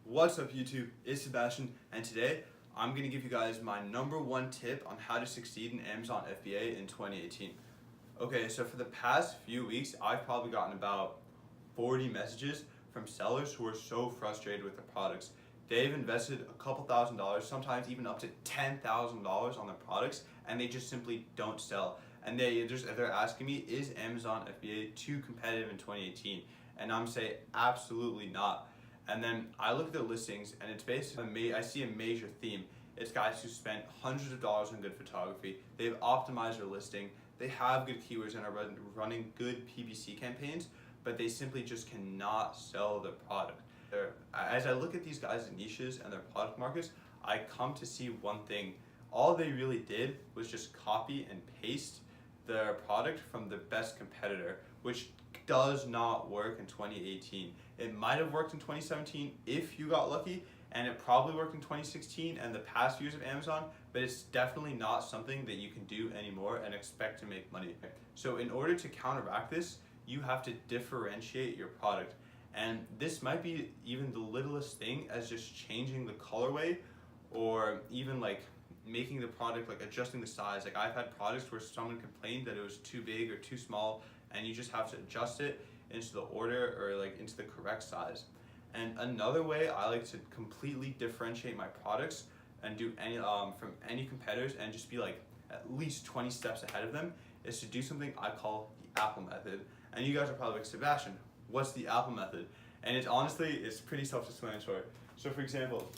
What's up YouTube, it's Sebastian, and today I'm going to give you guys my #1 tip on how to succeed in Amazon FBA in 2018. Okay, so for the past few weeks, I've probably gotten about 40 messages from sellers who are so frustrated with their products. They've invested a couple $1,000s, sometimes even up to $10,000 on their products, and they just simply don't sell. And they're asking me, is Amazon FBA too competitive in 2018? And I'm saying absolutely not. And then I look at their listings, and it's basically I see a major theme. It's guys who spent hundreds of dollars on good photography. They've optimized their listing. They have good keywords and are running good PPC campaigns, but they simply just cannot sell their product. As I look at these guys' niches and their product markets, I come to see one thing. All they really did was just copy and paste their product from the best competitor, which does not work in 2018. It might have worked in 2017 if you got lucky, and it probably worked in 2016 and the past years of Amazon, but it's definitely not something that you can do anymore and expect to make money. So in order to counteract this, you have to differentiate your product. And this might be even the littlest thing as just changing the colorway, or even like making the product, like adjusting the size. Like I've had products where someone complained that it was too big or too small, and you just have to adjust it into the order or like into the correct size. And another way I like to completely differentiate my products and do any from any competitors and just be like at least 20 steps ahead of them is to do something I call the Apple method. And you guys are probably like, Sebastian, what's the Apple method? And it's pretty self-explanatory. So for example,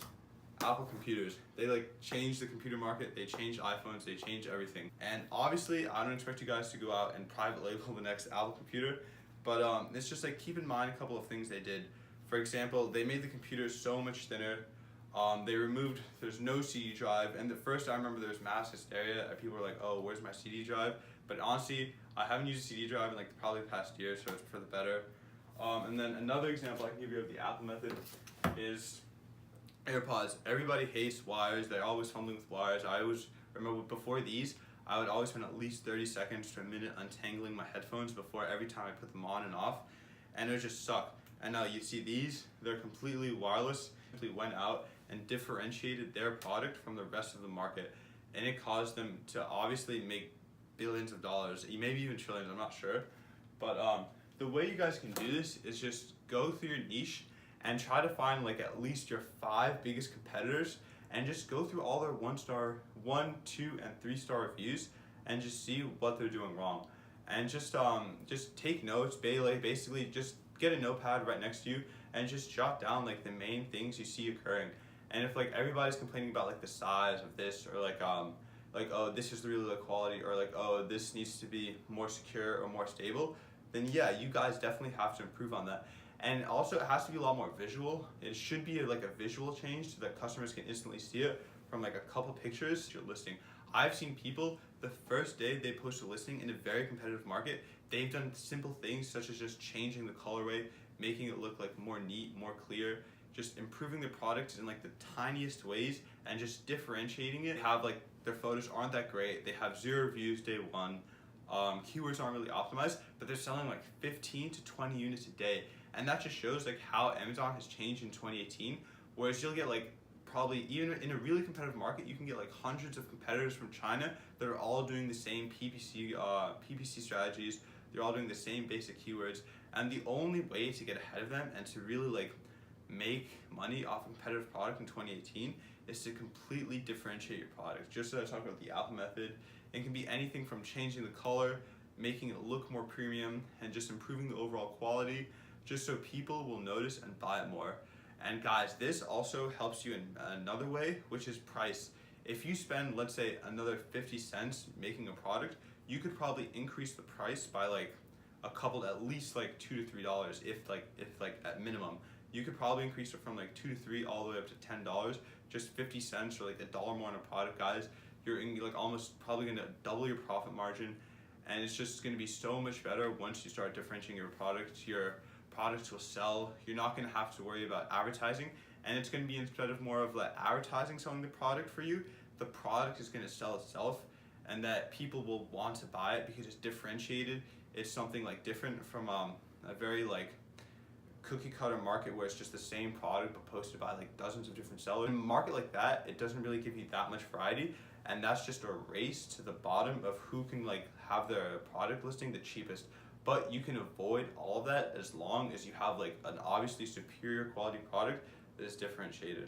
Apple computers, they like change the computer market, they change iPhones, they change everything. And obviously I don't expect you guys to go out and private label the next Apple computer, but it's just like keep in mind a couple of things they did. For example, they made the computers so much thinner. There's no CD drive, and at first I remember there was mass hysteria and people were like, oh, where's my CD drive? But honestly, I haven't used a CD drive in like probably the past year, so it's for the better. And then another example I can give you of the Apple method is AirPods. Everybody hates wires. They're always fumbling with wires. I always remember before these, I would always spend at least 30 seconds to a minute untangling my headphones before every time I put them on and off, and it would just suck. And now you see these, they're completely wireless. Simply went out and differentiated their product from the rest of the market, and it caused them to obviously make billions of dollars, maybe even trillions, I'm not sure. But the way you guys can do this is just go through your niche and try to find like at least your 5 biggest competitors and just go through all their 1-star, 1, 2, and 3-star reviews and just see what they're doing wrong. And just take notes, basically just get a notepad right next to you and just jot down like the main things you see occurring. And if like everybody's complaining about like the size of this, or like oh, this is really low quality, or like oh, this needs to be more secure or more stable, then yeah, you guys definitely have to improve on that. And also it has to be a lot more visual. It should be like a visual change so that customers can instantly see it from like a couple pictures to your listing. I've seen people, the first day they post a listing in a very competitive market, they've done simple things such as just changing the colorway, making it look like more neat, more clear, just improving the product in like the tiniest ways and just differentiating it. Have like their photos aren't that great, they have 0 reviews day 1, keywords aren't really optimized, but they're selling like 15 to 20 units a day. And that just shows like how Amazon has changed in 2018, whereas you'll get like probably even in a really competitive market, you can get like hundreds of competitors from China that are all doing the same PPC strategies. They're all doing the same basic keywords, and the only way to get ahead of them and to really like make money off a competitive product in 2018 is to completely differentiate your product. Just as I talked about the Apple method, it can be anything from changing the color, making it look more premium, and just improving the overall quality, just so people will notice and buy it more. And guys, this also helps you in another way, which is price. If you spend, let's say, another 50 cents making a product, you could probably increase the price by like a couple, at least like $2 to $3, if at minimum. You could probably increase it from like 2 to 3 all the way up to $10, just 50 cents or like $1 more on a product, guys. You're like almost probably gonna double your profit margin, and it's just gonna be so much better once you start differentiating your product. Your products will sell. You're not going to have to worry about advertising, and it's going to be, instead of more of like advertising selling the product for you, the product is going to sell itself, and that people will want to buy it because it's differentiated. It's something like different from a very like cookie cutter market where it's just the same product but posted by like dozens of different sellers. In a market like that, it doesn't really give you that much variety, and that's just a race to the bottom of who can like have their product listing the cheapest. But you can avoid all of that as long as you have like an obviously superior quality product that is differentiated.